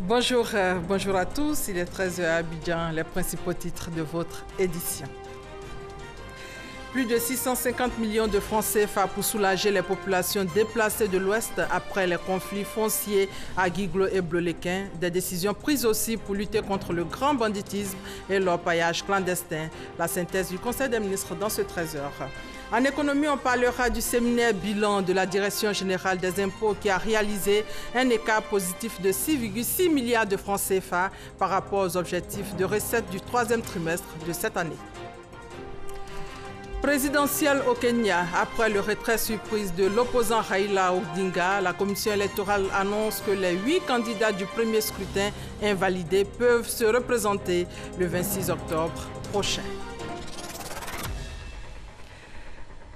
Bonjour à tous, il est 13 h à Abidjan, les principaux titres de votre édition. Plus de 650 millions de francs CFA pour soulager les populations déplacées de l'Ouest après les conflits fonciers à Guiglo et Bleulequin. Des décisions prises aussi pour lutter contre le grand banditisme et l'orpaillage clandestin. La synthèse du Conseil des ministres dans ce 13 h. En économie, on parlera du séminaire bilan de la Direction générale des impôts qui a réalisé un écart positif de 6,6 milliards de francs CFA par rapport aux objectifs de recettes du troisième trimestre de cette année. Présidentielle au Kenya, après le retrait surprise de l'opposant Raila Odinga, la commission électorale annonce que les 8 candidats du premier scrutin invalidés peuvent se représenter le 26 octobre prochain.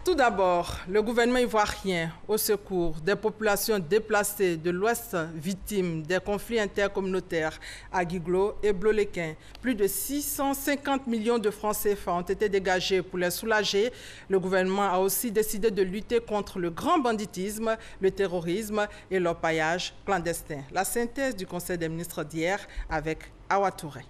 Tout d'abord, le gouvernement ivoirien au secours des populations déplacées de l'Ouest victimes des conflits intercommunautaires à Guiglo et Bleulequin. Plus de 650 millions de francs CFA ont été dégagés pour les soulager. Le gouvernement a aussi décidé de lutter contre le grand banditisme, le terrorisme et l'orpaillage clandestin. La synthèse du Conseil des ministres d'hier avec Awa Touré.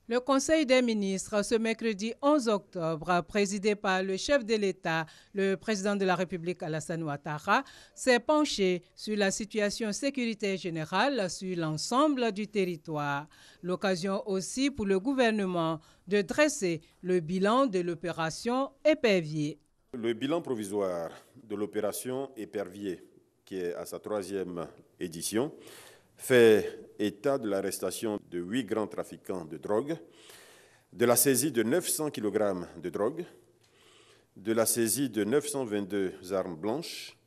Le Conseil des ministres, ce mercredi 11 octobre, présidé par le chef de l'État, le président de la République Alassane Ouattara, s'est penché sur la situation sécuritaire générale sur l'ensemble du territoire. L'occasion aussi pour le gouvernement de dresser le bilan de l'opération Épervier. Le bilan provisoire de l'opération Épervier, qui est à sa 3e édition, fait état de l'arrestation de 8 grands trafiquants de drogue, de la saisie de 900 kg de drogue, de la saisie de 922 armes blanches,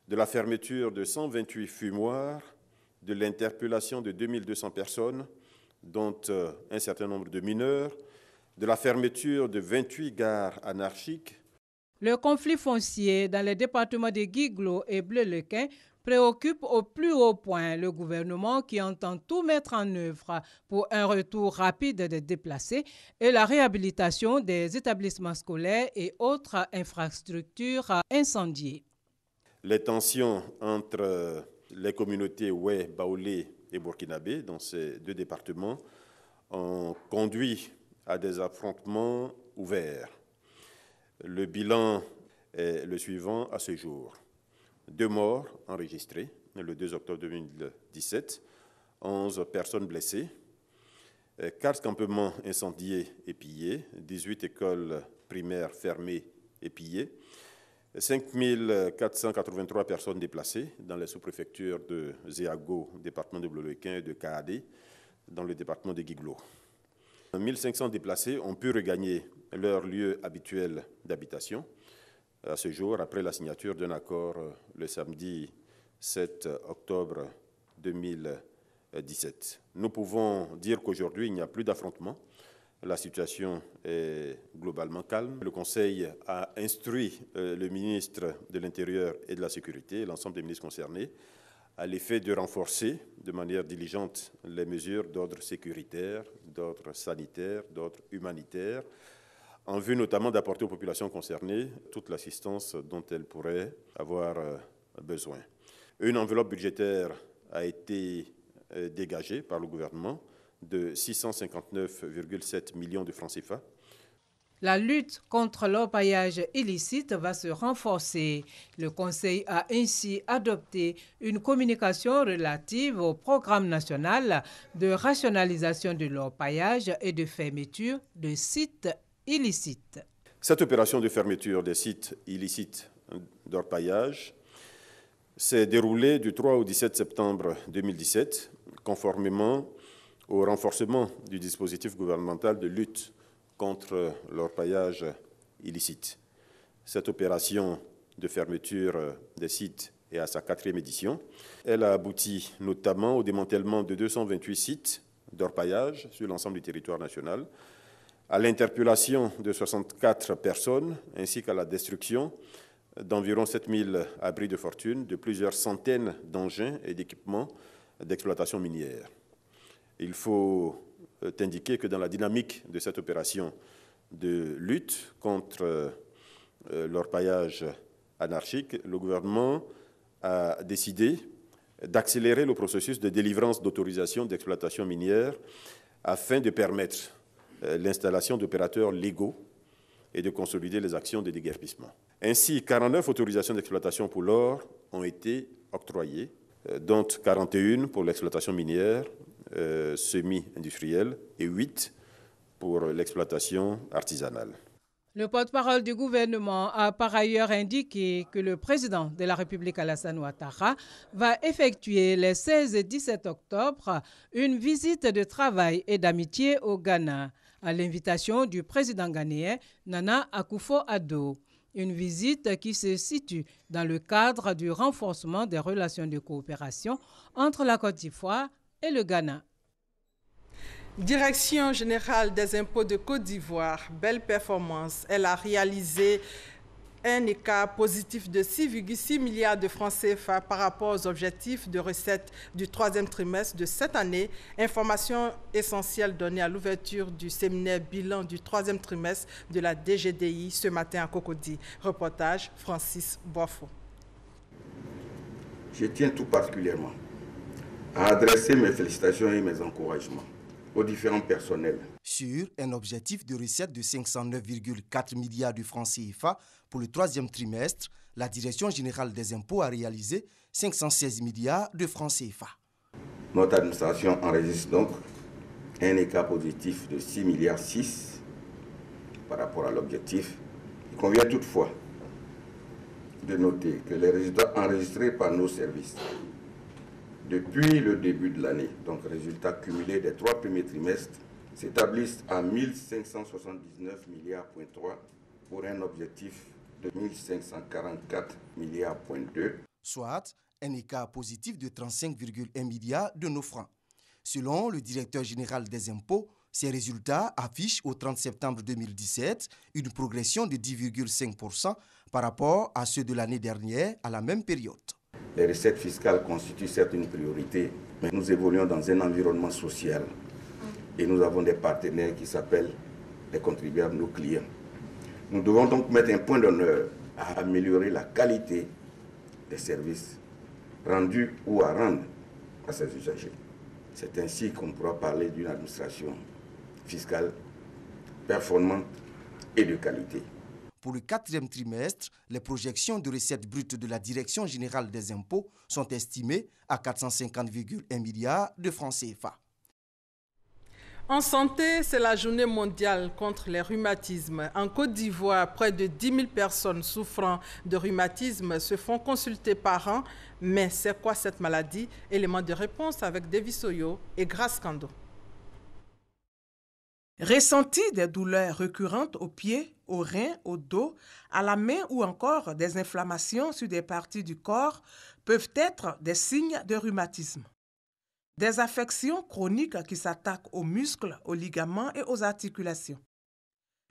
de la fermeture de 128 fumoirs, de l'interpellation de 2200 personnes, dont un certain nombre de mineurs, de la fermeture de 28 gares anarchiques. Le conflit foncier dans les départements de Guiglo et Bleulequin préoccupe au plus haut point le gouvernement qui entend tout mettre en œuvre pour un retour rapide des déplacés et la réhabilitation des établissements scolaires et autres infrastructures incendiées. Les tensions entre les communautés Oué, Baoulé et Burkinabé dans ces 2 départements ont conduit à des affrontements ouverts. Le bilan est le suivant à ce jour. 2 morts enregistrés le 2 octobre 2017, 11 personnes blessées, 4 campements incendiés et pillés, 18 écoles primaires fermées et pillées, 5 483 personnes déplacées dans les sous-préfectures de Zéago, département de Bleulequin, et de Kaadé, dans le département de Guiglo. 1500 déplacés ont pu regagner leur lieu habituel d'habitation à ce jour, après la signature d'un accord le samedi 7 octobre 2017. Nous pouvons dire qu'aujourd'hui, il n'y a plus d'affrontements. La situation est globalement calme. Le Conseil a instruit le ministre de l'Intérieur et de la Sécurité et l'ensemble des ministres concernés à l'effet de renforcer de manière diligente les mesures d'ordre sécuritaire, d'ordre sanitaire, d'ordre humanitaire, en vue notamment d'apporter aux populations concernées toute l'assistance dont elles pourraient avoir besoin. Une enveloppe budgétaire a été dégagée par le gouvernement de 659,7 millions de francs CFA. La lutte contre l'orpaillage illicite va se renforcer. Le Conseil a ainsi adopté une communication relative au programme national de rationalisation de l'orpaillage et de fermeture de sites illicites. Cette opération de fermeture des sites illicites d'orpaillage s'est déroulée du 3 au 17 septembre 2017, conformément au renforcement du dispositif gouvernemental de lutte contre l'orpaillage illicite. Cette opération de fermeture des sites est à sa 4e édition. Elle a abouti notamment au démantèlement de 228 sites d'orpaillage sur l'ensemble du territoire national, à l'interpellation de 64 personnes ainsi qu'à la destruction d'environ 7000 abris de fortune, de plusieurs centaines d'engins et d'équipements d'exploitation minière. Il faut indiquer que dans la dynamique de cette opération de lutte contre l'orpaillage anarchique, le gouvernement a décidé d'accélérer le processus de délivrance d'autorisation d'exploitation minière afin de permettre l'installation d'opérateurs légaux et de consolider les actions de déguerpissement. Ainsi, 49 autorisations d'exploitation pour l'or ont été octroyées, dont 41 pour l'exploitation minière semi-industrielle et 8 pour l'exploitation artisanale. Le porte-parole du gouvernement a par ailleurs indiqué que le président de la République Alassane Ouattara va effectuer les 16 et 17 octobre une visite de travail et d'amitié au Ghana, à l'invitation du président ghanéen Nana Akufo-Addo. Une visite qui se situe dans le cadre du renforcement des relations de coopération entre la Côte d'Ivoire et le Ghana. Direction générale des impôts de Côte d'Ivoire, belle performance. Elle a réalisé un écart positif de 6,6 milliards de francs CFA par rapport aux objectifs de recettes du troisième trimestre de cette année. Information essentielle donnée à l'ouverture du séminaire bilan du troisième trimestre de la DGDI ce matin à Cocody. Reportage Francis Boifo. Je tiens tout particulièrement à adresser mes félicitations et mes encouragements aux différents personnels. Sur un objectif de recette de 509,4 milliards de francs CFA pour le troisième trimestre, la Direction générale des impôts a réalisé 516 milliards de francs CFA. Notre administration enregistre donc un écart positif de 6,6 milliards par rapport à l'objectif. Il convient toutefois de noter que les résultats enregistrés par nos services depuis le début de l'année, donc résultats cumulés des 3 premiers trimestres, s'établissent à 1579 milliards pour un objectif de 1544 milliards soit un écart positif de 35,1 milliards de nos francs. Selon le directeur général des impôts, ces résultats affichent au 30 septembre 2017 une progression de 10,5% par rapport à ceux de l'année dernière à la même période. Les recettes fiscales constituent certes une priorité, mais nous évoluons dans un environnement social et nous avons des partenaires qui s'appellent les contribuables, nos clients. Nous devons donc mettre un point d'honneur à améliorer la qualité des services rendus ou à rendre à ces usagers. C'est ainsi qu'on pourra parler d'une administration fiscale performante et de qualité. Pour le quatrième trimestre, les projections de recettes brutes de la Direction générale des impôts sont estimées à 450,1 milliards de francs CFA. En santé, c'est la journée mondiale contre les rhumatismes. En Côte d'Ivoire, près de 10 000 personnes souffrant de rhumatisme se font consulter par an. Mais c'est quoi cette maladie? Élément de réponse avec Davis Oyo et Grace Kando. Ressentir des douleurs récurrentes aux pieds, aux reins, au dos, à la main ou encore des inflammations sur des parties du corps peuvent être des signes de rhumatisme. Des affections chroniques qui s'attaquent aux muscles, aux ligaments et aux articulations.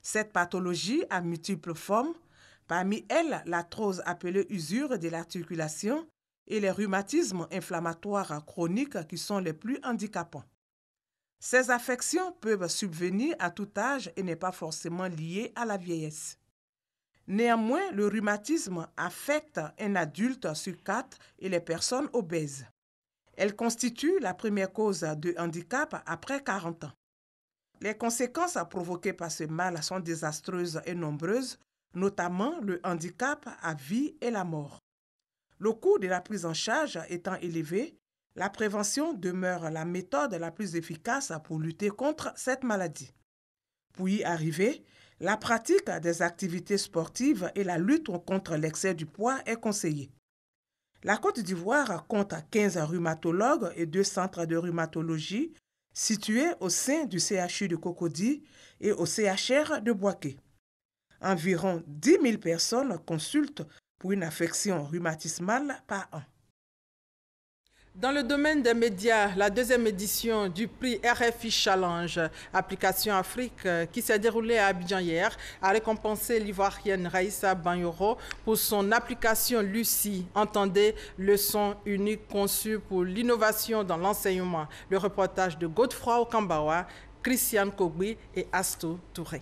Cette pathologie a multiples formes, parmi elles l'arthrose appelée usure de l'articulation et les rhumatismes inflammatoires chroniques qui sont les plus handicapants. Ces affections peuvent subvenir à tout âge et n'est pas forcément liée à la vieillesse. Néanmoins, le rhumatisme affecte un adulte sur 4 et les personnes obèses. Elle constitue la première cause de handicap après 40 ans. Les conséquences provoquées par ce mal sont désastreuses et nombreuses, notamment le handicap à vie et la mort. Le coût de la prise en charge étant élevé, la prévention demeure la méthode la plus efficace pour lutter contre cette maladie. Pour y arriver, la pratique des activités sportives et la lutte contre l'excès du poids est conseillée. La Côte d'Ivoire compte 15 rhumatologues et 2 centres de rhumatologie situés au sein du CHU de Cocody et au CHR de Boaké. Environ 10 000 personnes consultent pour une affection rhumatismale par an. Dans le domaine des médias, la deuxième édition du prix RFI Challenge, application Afrique, qui s'est déroulée à Abidjan hier, a récompensé l'Ivoirienne Raïssa Banyoro pour son application Lucie, entendez, leçon unique conçue pour l'innovation dans l'enseignement. Le reportage de Godefroy Okambawa, Christiane Kogui et Astou Touré.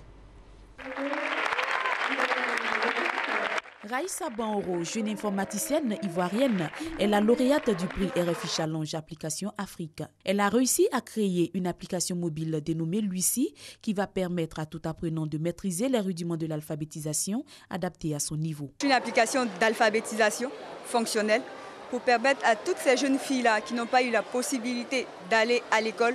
Raïssa Banoro, jeune informaticienne ivoirienne, est la lauréate du prix RFI Challenge Application Afrique. Elle a réussi à créer une application mobile dénommée Lucie qui va permettre à tout apprenant de maîtriser les rudiments de l'alphabétisation adaptée à son niveau. Une application d'alphabétisation fonctionnelle pour permettre à toutes ces jeunes filles-là qui n'ont pas eu la possibilité d'aller à l'école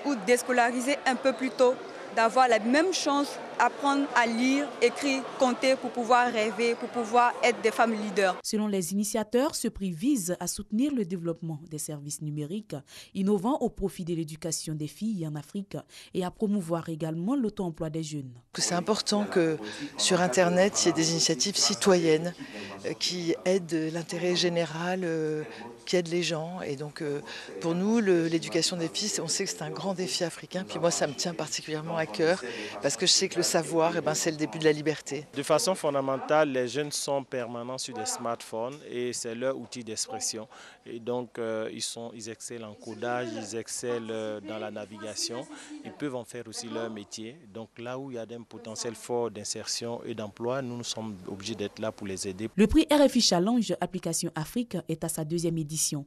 ou déscolariser un peu plus tôt, d'avoir la même chance, apprendre à lire, écrire, compter pour pouvoir rêver, pour pouvoir être des femmes leaders. Selon les initiateurs, ce prix vise à soutenir le développement des services numériques innovants au profit de l'éducation des filles en Afrique et à promouvoir également l'auto-emploi des jeunes. C'est important que sur Internet, il y ait des initiatives citoyennes qui aident l'intérêt général, qui aident les gens. Et donc pour nous, l'éducation des filles, on sait que c'est un grand défi africain. Puis moi, ça me tient particulièrement à cœur parce que je sais que le savoir, c'est le début de la liberté. De façon fondamentale, les jeunes sont permanents sur des smartphones et c'est leur outil d'expression. Et donc ils excellent en codage, ils excellent dans la navigation. Ils peuvent en faire aussi leur métier. Donc là où il y a un potentiel fort d'insertion et d'emploi, nous sommes obligés d'être là pour les aider. Le prix RFI Challenge Application Afrique est à sa 2e édition.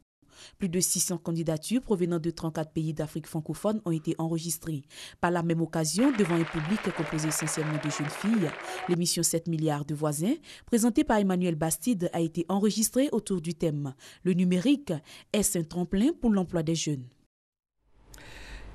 Plus de 600 candidatures provenant de 34 pays d'Afrique francophone ont été enregistrées. Par la même occasion, devant un public composé essentiellement de jeunes filles, l'émission 7 milliards de voisins, présentée par Emmanuel Bastide, a été enregistrée autour du thème « Le numérique, est-ce un tremplin pour l'emploi des jeunes ?»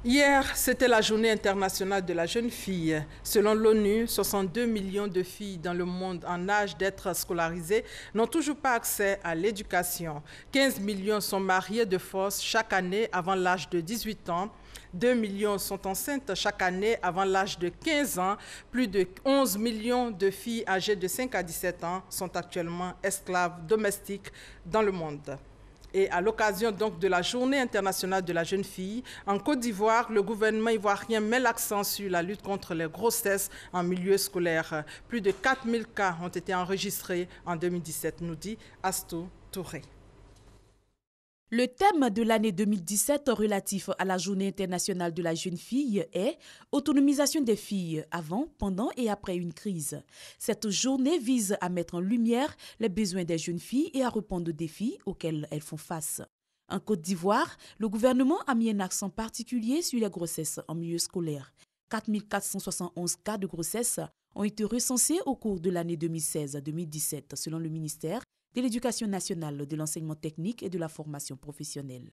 Hier, c'était la journée internationale de la jeune fille. Selon l'ONU, 62 millions de filles dans le monde en âge d'être scolarisées n'ont toujours pas accès à l'éducation. 15 millions sont mariées de force chaque année avant l'âge de 18 ans. 2 millions sont enceintes chaque année avant l'âge de 15 ans. Plus de 11 millions de filles âgées de 5 à 17 ans sont actuellement esclaves domestiques dans le monde. Et à l'occasion donc de la Journée internationale de la jeune fille, en Côte d'Ivoire, le gouvernement ivoirien met l'accent sur la lutte contre les grossesses en milieu scolaire. Plus de 4000 cas ont été enregistrés en 2017, nous dit Astou Touré. Le thème de l'année 2017 relatif à la Journée internationale de la jeune fille est « Autonomisation des filles avant, pendant et après une crise ». Cette journée vise à mettre en lumière les besoins des jeunes filles et à répondre aux défis auxquels elles font face. En Côte d'Ivoire, le gouvernement a mis un accent particulier sur les grossesses en milieu scolaire. 4471 cas de grossesse ont été recensés au cours de l'année 2016-2017 selon le ministère de l'Éducation nationale, de l'enseignement technique et de la formation professionnelle.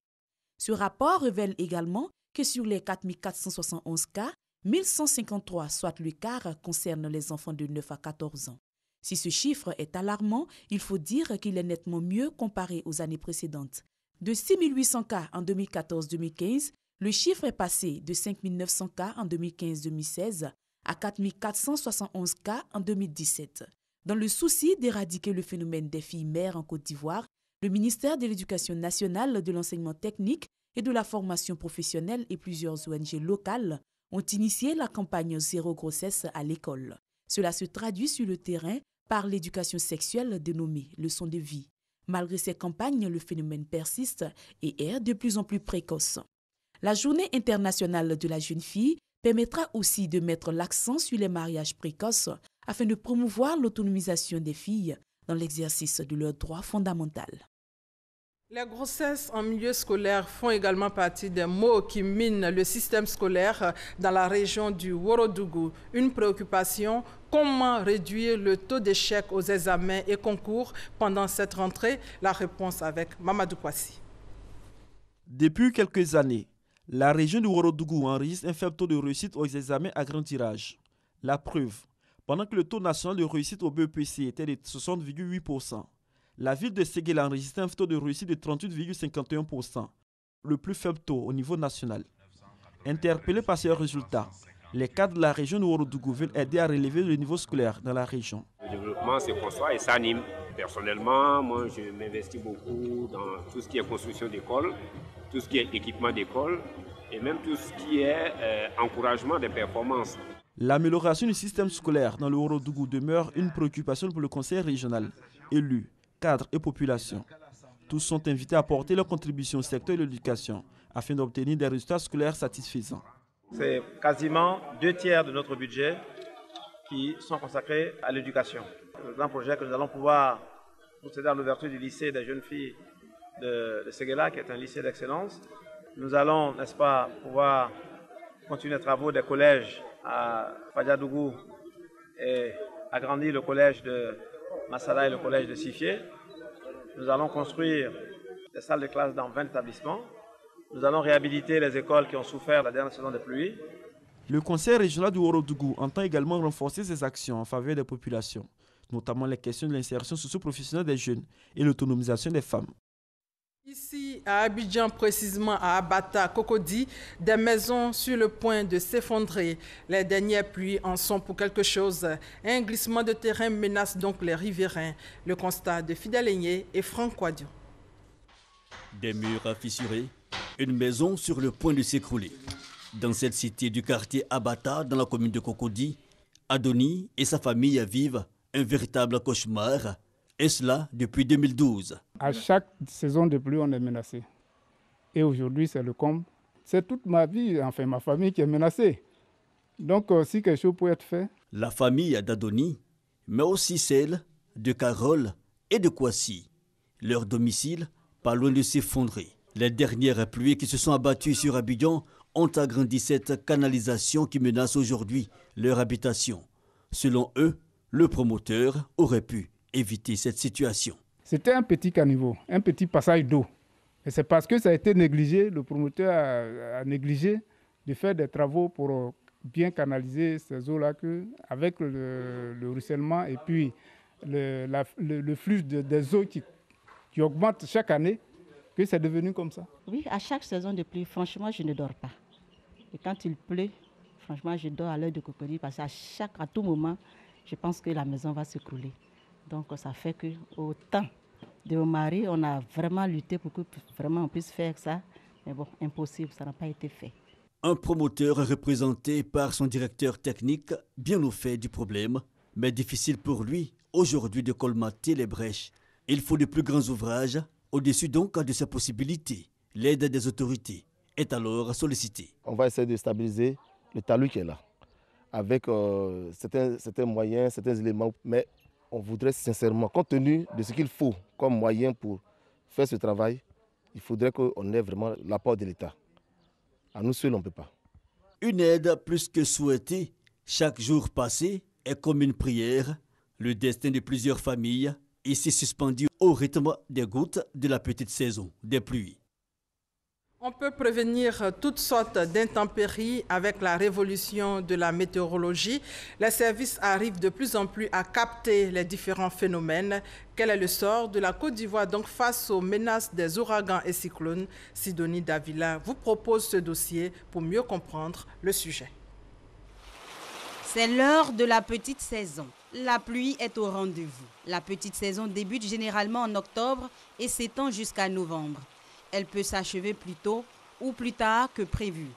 Ce rapport révèle également que sur les 4471 cas, 1153, soit le quart, concernent les enfants de 9 à 14 ans. Si ce chiffre est alarmant, il faut dire qu'il est nettement mieux comparé aux années précédentes. De 6800 cas en 2014-2015, le chiffre est passé de 5900 cas en 2015-2016 à 4471 cas en 2017. Dans le souci d'éradiquer le phénomène des filles mères en Côte d'Ivoire, le ministère de l'Éducation nationale, de l'enseignement technique et de la formation professionnelle et plusieurs ONG locales ont initié la campagne Zéro grossesse à l'école. Cela se traduit sur le terrain par l'éducation sexuelle dénommée leçon de vie. Malgré ces campagnes, le phénomène persiste et est de plus en plus précoce. La Journée internationale de la jeune fille permettra aussi de mettre l'accent sur les mariages précoces afin de promouvoir l'autonomisation des filles dans l'exercice de leurs droits fondamentaux. Les grossesses en milieu scolaire font également partie des maux qui minent le système scolaire dans la région du Ouorodougou. Une préoccupation, comment réduire le taux d'échec aux examens et concours pendant cette rentrée? La réponse avec Mamadou Kwasi. Depuis quelques années, la région du Ouorodougou enregistre un faible taux de réussite aux examens à grand tirage. La preuve, pendant que le taux national de réussite au BEPC était de 60,8%, la ville de Séguéla a enregistré un taux de réussite de 38,51%, le plus faible taux au niveau national. Interpellés par ces résultats, les cadres de la région de Ouorodougou veulent aider à relever le niveau scolaire dans la région. Le développement se construit et s'anime. Personnellement, moi je m'investis beaucoup dans tout ce qui est construction d'école, tout ce qui est équipement d'école et même tout ce qui est encouragement des performances. L'amélioration du système scolaire dans le Ouorodougou demeure une préoccupation pour le conseil régional, élus, cadres et population. Tous sont invités à apporter leur contribution au secteur de l'éducation afin d'obtenir des résultats scolaires satisfaisants. C'est quasiment 2 tiers de notre budget qui sont consacrés à l'éducation. le grand projet que nous allons pouvoir procéder à l'ouverture du lycée des jeunes filles de Séguéla, qui est un lycée d'excellence. Nous allons, n'est-ce pas, pouvoir continuer les travaux des collèges à Fadjadougou et agrandir le collège de Massala et le collège de Sifié. Nous allons construire des salles de classe dans 20 établissements. Nous allons réhabiliter les écoles qui ont souffert la dernière saison de pluie. Le conseil régional du Ourodougou entend également renforcer ses actions en faveur des populations, notamment les questions de l'insertion socio-professionnelle des jeunes et l'autonomisation des femmes. Ici, à Abidjan, précisément à Abata, Cocody, des maisons sur le point de s'effondrer. Les dernières pluies en sont pour quelque chose. Un glissement de terrain menace donc les riverains. Le constat de Fidel Aigné et Franck Quadio. Des murs fissurés, une maison sur le point de s'écrouler. Dans cette cité du quartier Abata, dans la commune de Cocody, Adoni et sa famille vivent un véritable cauchemar. Et cela depuis 2012. À chaque saison de pluie, on est menacé. Et aujourd'hui, c'est le comble. C'est toute ma vie, enfin ma famille qui est menacée. Donc, si quelque chose peut être fait. La famille d'Adoni, mais aussi celle de Carole et de Kwasi. Leur domicile, pas loin de s'effondrer. Les dernières pluies qui se sont abattues sur Abidjan ont agrandi cette canalisation qui menace aujourd'hui leur habitation. Selon eux, le promoteur aurait pu éviter cette situation. C'était un petit caniveau, un petit passage d'eau. Et c'est parce que ça a été négligé, le promoteur a négligé de faire des travaux pour bien canaliser ces eaux-là, avec le ruissellement et puis le flux des eaux qui augmente chaque année, que c'est devenu comme ça. Oui, à chaque saison de pluie, franchement, je ne dors pas. Et quand il pleut, franchement, je dors à l'heure de Cocody parce qu'à tout moment, je pense que la maison va s'écrouler. Donc ça fait qu'au temps de mon mari, on a vraiment lutté pour que vraiment on puisse faire ça. Mais bon, impossible, ça n'a pas été fait. Un promoteur représenté par son directeur technique, bien au fait du problème, mais difficile pour lui aujourd'hui de colmater les brèches. Il faut de plus grands ouvrages, au-dessus donc de ses possibilités. L'aide des autorités est alors sollicitée. On va essayer de stabiliser le talus qui est là, avec certains moyens, certains éléments, mais on voudrait sincèrement, compte tenu de ce qu'il faut comme moyen pour faire ce travail, il faudrait qu'on ait vraiment l'apport de l'État. À nous seuls, on ne peut pas. Une aide plus que souhaitée. Chaque jour passé est comme une prière. Le destin de plusieurs familles ici suspendu au rythme des gouttes de la petite saison des pluies. On peut prévenir toutes sortes d'intempéries avec la révolution de la météorologie. Les services arrivent de plus en plus à capter les différents phénomènes. Quel est le sort de la Côte d'Ivoire donc face aux menaces des ouragans et cyclones? Sidonie Davila vous propose ce dossier pour mieux comprendre le sujet. C'est l'heure de la petite saison. La pluie est au rendez-vous. La petite saison débute généralement en octobre et s'étend jusqu'à novembre. Elle peut s'achever plus tôt ou plus tard que prévu.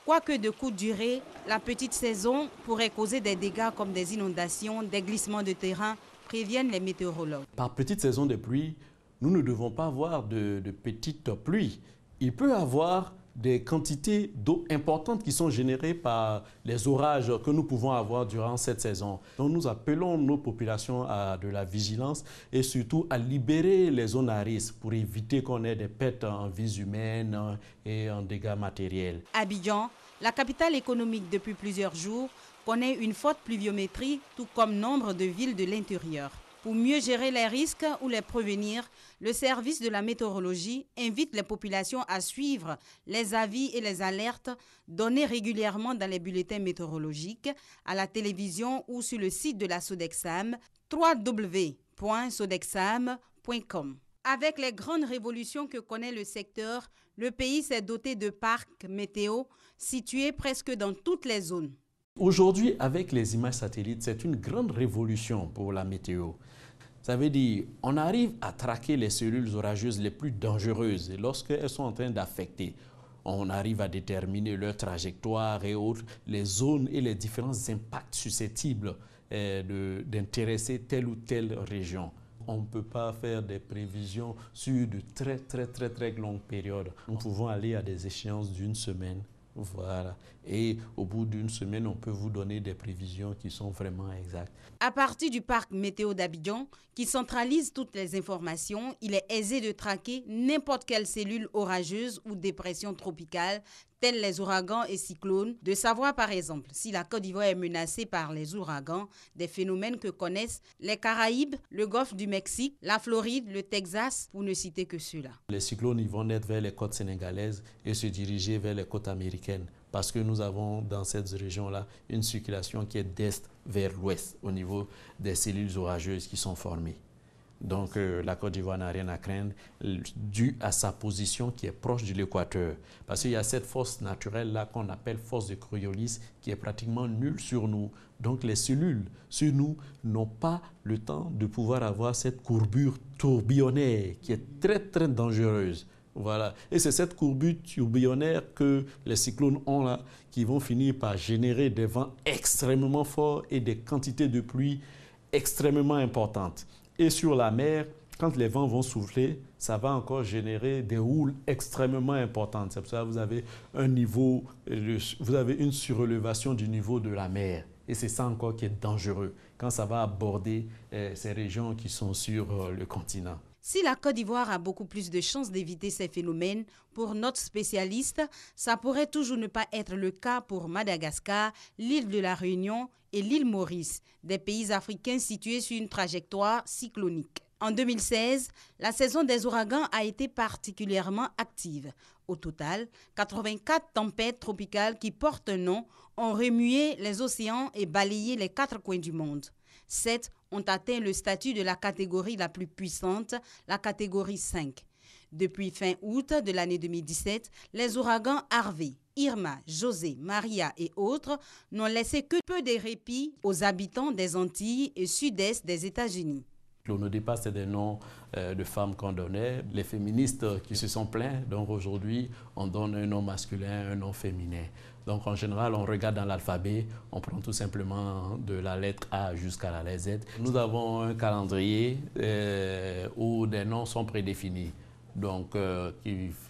Quoique de courte durée, la petite saison pourrait causer des dégâts comme des inondations, des glissements de terrain, préviennent les météorologues. Par petite saison de pluie, nous ne devons pas avoir de petites pluies. Il peut y avoir des quantités d'eau importantes qui sont générées par les orages que nous pouvons avoir durant cette saison. Donc nous appelons nos populations à de la vigilance et surtout à libérer les zones à risque pour éviter qu'on ait des pertes en vies humaines et en dégâts matériels. Abidjan, la capitale économique depuis plusieurs jours, connaît une forte pluviométrie, tout comme nombre de villes de l'intérieur. Pour mieux gérer les risques ou les prévenir, le service de la météorologie invite les populations à suivre les avis et les alertes donnés régulièrement dans les bulletins météorologiques, à la télévision ou sur le site de la Sodexam, www.sodexam.com. Avec les grandes révolutions que connaît le secteur, le pays s'est doté de parcs météo situés presque dans toutes les zones. Aujourd'hui, avec les images satellites, c'est une grande révolution pour la météo. Ça veut dire qu'on arrive à traquer les cellules orageuses les plus dangereuses et lorsqu'elles sont en train d'affecter, on arrive à déterminer leur trajectoire et autres, les zones et les différents impacts susceptibles d'intéresser telle ou telle région. On ne peut pas faire des prévisions sur de très longues périodes. Nous pouvons aller à des échéances d'une semaine, Voilà. Et au bout d'une semaine, on peut vous donner des prévisions qui sont vraiment exactes. À partir du parc météo d'Abidjan, qui centralise toutes les informations, il est aisé de traquer n'importe quelle cellule orageuse ou dépression tropicale, tels les ouragans et cyclones, de savoir par exemple si la Côte d'Ivoire est menacée par les ouragans, des phénomènes que connaissent les Caraïbes, le golfe du Mexique, la Floride, le Texas, pour ne citer que ceux-là. Les cyclones ils vont naître vers les côtes sénégalaises et se diriger vers les côtes américaines, parce que nous avons dans cette région-là une circulation qui est d'est vers l'ouest au niveau des cellules orageuses qui sont formées. Donc la Côte d'Ivoire n'a rien à craindre dû à sa position qui est proche de l'équateur. Parce qu'il y a cette force naturelle-là qu'on appelle force de Coriolis qui est pratiquement nulle sur nous. Donc les cellules sur nous n'ont pas le temps de pouvoir avoir cette courbure tourbillonnaire qui est très très dangereuse. Voilà. Et c'est cette courbure tourbillonnaire que les cyclones ont là qui vont finir par générer des vents extrêmement forts et des quantités de pluie extrêmement importantes. Et sur la mer, quand les vents vont souffler, ça va encore générer des houles extrêmement importantes. C'est pour ça que vous avez une surélévation du niveau de la mer. Et c'est ça encore qui est dangereux quand ça va aborder ces régions qui sont sur le continent. Si la Côte d'Ivoire a beaucoup plus de chances d'éviter ces phénomènes, pour notre spécialiste, ça pourrait toujours ne pas être le cas pour Madagascar, l'île de la Réunion et l'île Maurice, des pays africains situés sur une trajectoire cyclonique. En 2016, la saison des ouragans a été particulièrement active. Au total, 84 tempêtes tropicales qui portent un nom ont remué les océans et balayé les 4 coins du monde. 7 ont atteint le statut de la catégorie la plus puissante, la catégorie 5. Depuis fin août de l'année 2017, les ouragans Harvey, Irma, José, Maria et autres n'ont laissé que peu de répit aux habitants des Antilles et sud-est des États-Unis. Au départ, c'est des noms de femmes qu'on donnait. Les féministes qui se sont plaints, donc aujourd'hui, on donne un nom masculin, un nom féminin. Donc en général, on regarde dans l'alphabet, on prend tout simplement de la lettre A jusqu'à la lettre Z. Nous avons un calendrier où des noms sont prédéfinis, donc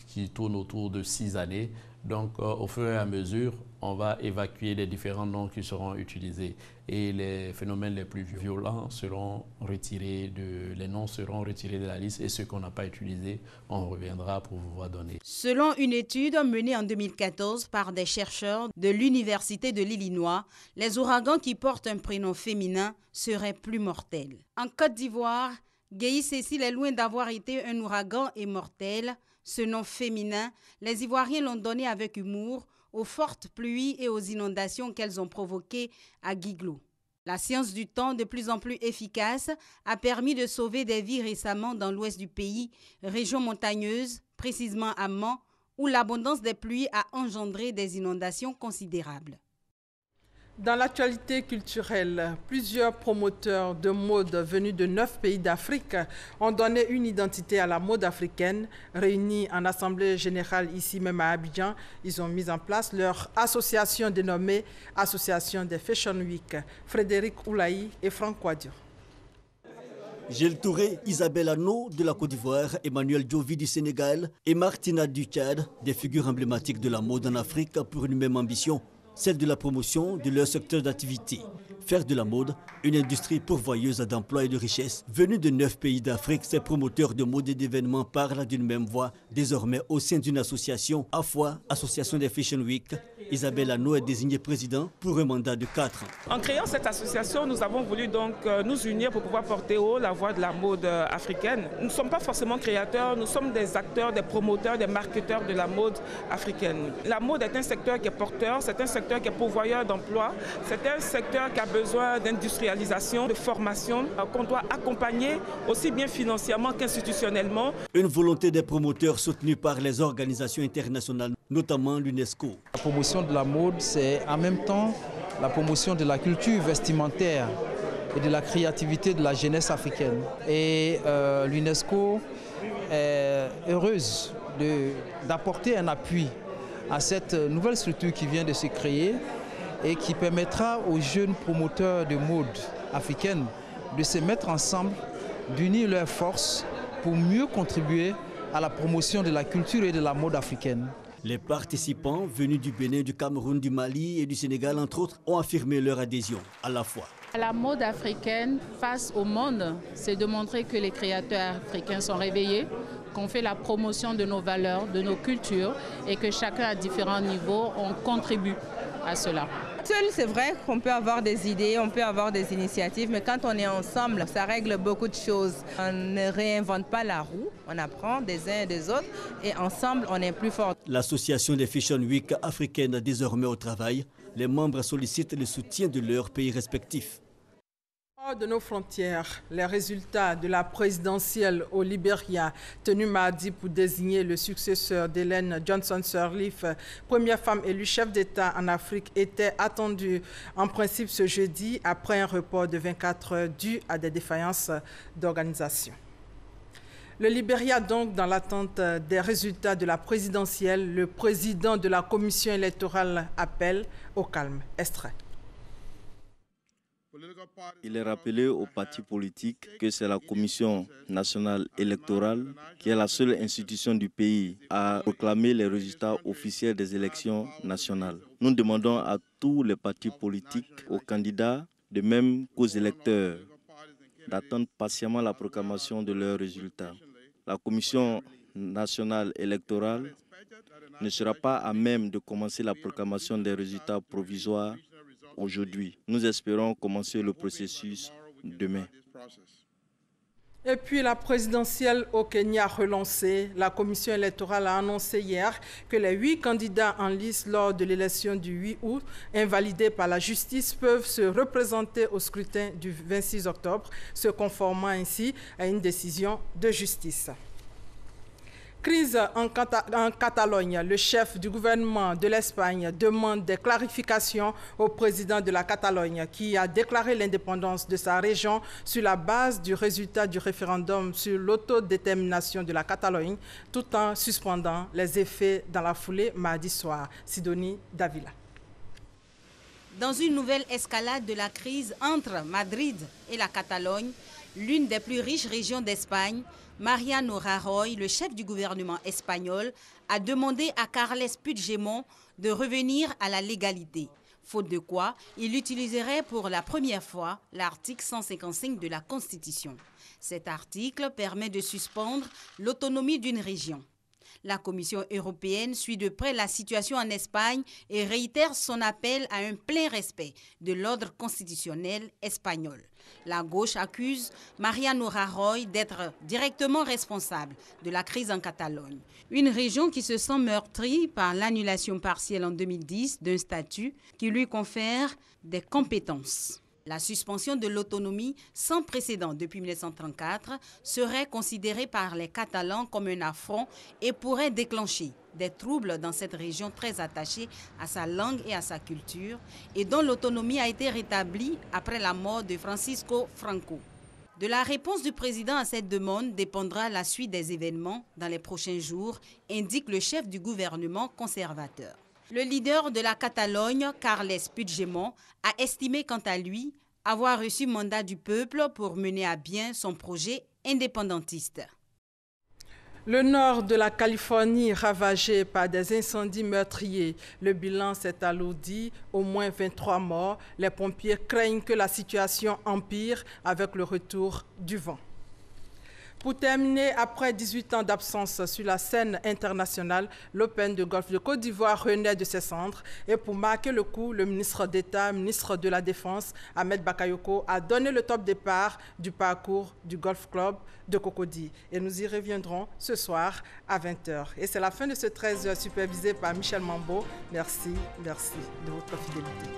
qui tourne autour de 6 années. Donc au fur et à mesure, on va évacuer les différents noms qui seront utilisés. Et les phénomènes les plus violents seront retirés, les noms seront retirés de la liste et ceux qu'on n'a pas utilisés, on reviendra pour vous voir donner. Selon une étude menée en 2014 par des chercheurs de l'Université de l'Illinois, les ouragans qui portent un prénom féminin seraient plus mortels. En Côte d'Ivoire, Guéhi Cécile est loin d'avoir été un ouragan et mortel. Ce nom féminin, les Ivoiriens l'ont donné avec humour aux fortes pluies et aux inondations qu'elles ont provoquées à Guiglo. La science du temps, de plus en plus efficace, a permis de sauver des vies récemment dans l'ouest du pays, région montagneuse, précisément à Mans, où l'abondance des pluies a engendré des inondations considérables. Dans l'actualité culturelle, plusieurs promoteurs de mode venus de 9 pays d'Afrique ont donné une identité à la mode africaine. Réunis en assemblée générale ici même à Abidjan, ils ont mis en place leur association dénommée Association des Fashion Week. Frédéric Oulaï et Franck Kouadio. Gilles Touré, Isabelle Arnaud de la Côte d'Ivoire, Emmanuel Djovi du Sénégal et Martina du Tchad, des figures emblématiques de la mode en Afrique pour une même ambition, celle de la promotion de leur secteur d'activité. Faire de la mode une industrie pourvoyeuse d'emplois et de richesses. Venus de 9 pays d'Afrique, ces promoteurs de mode et d'événements parlent d'une même voix, désormais au sein d'une association, à fois Association des Fashion Week. Isabelle Arnaud est désignée président pour un mandat de 4 ans. En créant cette association, nous avons voulu donc nous unir pour pouvoir porter haut la voix de la mode africaine. Nous ne sommes pas forcément créateurs, nous sommes des acteurs, des promoteurs, des marketeurs de la mode africaine. La mode est un secteur qui est porteur, c'est un secteur qui est pourvoyeur d'emplois, c'est un secteur qui a besoin d'industrialisation, de formation, qu'on doit accompagner aussi bien financièrement qu'institutionnellement. Une volonté des promoteurs soutenue par les organisations internationales, notamment l'UNESCO. La promotion de la mode, c'est en même temps la promotion de la culture vestimentaire et de la créativité de la jeunesse africaine. Et l'UNESCO est heureuse d'apporter un appui à cette nouvelle structure qui vient de se créer et qui permettra aux jeunes promoteurs de mode africaine de se mettre ensemble, d'unir leurs forces pour mieux contribuer à la promotion de la culture et de la mode africaine. Les participants venus du Bénin, du Cameroun, du Mali et du Sénégal, entre autres, ont affirmé leur adhésion à la fois. La mode africaine face au monde, c'est de montrer que les créateurs africains sont réveillés, qu'on fait la promotion de nos valeurs, de nos cultures et que chacun à différents niveaux, on contribue à cela. Seul, c'est vrai qu'on peut avoir des idées, on peut avoir des initiatives, mais quand on est ensemble, ça règle beaucoup de choses. On ne réinvente pas la roue, on apprend des uns et des autres et ensemble, on est plus fort. L'association des Fashion Week africaines désormais au travail, les membres sollicitent le soutien de leurs pays respectifs. Hors de nos frontières, les résultats de la présidentielle au Libéria, tenue mardi pour désigner le successeur d'Ellen Johnson Sirleaf, première femme élue chef d'État en Afrique, étaient attendus en principe ce jeudi après un report de 24 heures dû à des défaillances d'organisation. Le Libéria, donc, dans l'attente des résultats de la présidentielle, le président de la commission électorale appelle au calme. Extrait. Il est rappelé aux partis politiques que c'est la Commission nationale électorale qui est la seule institution du pays à proclamer les résultats officiels des élections nationales. Nous demandons à tous les partis politiques, aux candidats, de même qu'aux électeurs, d'attendre patiemment la proclamation de leurs résultats. La Commission nationale électorale ne sera pas à même de commencer la proclamation des résultats provisoires aujourd'hui. Nous espérons commencer le processus demain. Et puis la présidentielle au Kenya relancée. La commission électorale a annoncé hier que les 8 candidats en lice lors de l'élection du 8 août, invalidés par la justice, peuvent se représenter au scrutin du 26 octobre, se conformant ainsi à une décision de justice. Crise en Catalogne. Le chef du gouvernement de l'Espagne demande des clarifications au président de la Catalogne qui a déclaré l'indépendance de sa région sur la base du résultat du référendum sur l'autodétermination de la Catalogne, tout en suspendant les effets dans la foulée mardi soir. Sidonie Davila. Dans une nouvelle escalade de la crise entre Madrid et la Catalogne, l'une des plus riches régions d'Espagne, Mariano Rajoy, le chef du gouvernement espagnol, a demandé à Carles Puigdemont de revenir à la légalité, faute de quoi il utiliserait pour la première fois l'article 155 de la Constitution. Cet article permet de suspendre l'autonomie d'une région. La Commission européenne suit de près la situation en Espagne et réitère son appel à un plein respect de l'ordre constitutionnel espagnol. La gauche accuse Mariano Rajoy d'être directement responsable de la crise en Catalogne, une région qui se sent meurtrie par l'annulation partielle en 2010 d'un statut qui lui confère des compétences. La suspension de l'autonomie sans précédent depuis 1934 serait considérée par les Catalans comme un affront et pourrait déclencher des troubles dans cette région très attachée à sa langue et à sa culture et dont l'autonomie a été rétablie après la mort de Francisco Franco. De la réponse du président à cette demande dépendra la suite des événements dans les prochains jours, indique le chef du gouvernement conservateur. Le leader de la Catalogne, Carles Puigdemont, a estimé quant à lui avoir reçu mandat du peuple pour mener à bien son projet indépendantiste. Le nord de la Californie ravagé par des incendies meurtriers. Le bilan s'est alourdi, au moins 23 morts. Les pompiers craignent que la situation empire avec le retour du vent. Pour terminer, après 18 ans d'absence sur la scène internationale, l'Open de golf de Côte d'Ivoire renaît de ses cendres. Et pour marquer le coup, le ministre d'État, ministre de la Défense, Ahmed Bakayoko, a donné le top départ du parcours du Golf Club de Cocody. Et nous y reviendrons ce soir à 20h. Et c'est la fin de ce 13h supervisé par Michel Mambo. Merci de votre fidélité.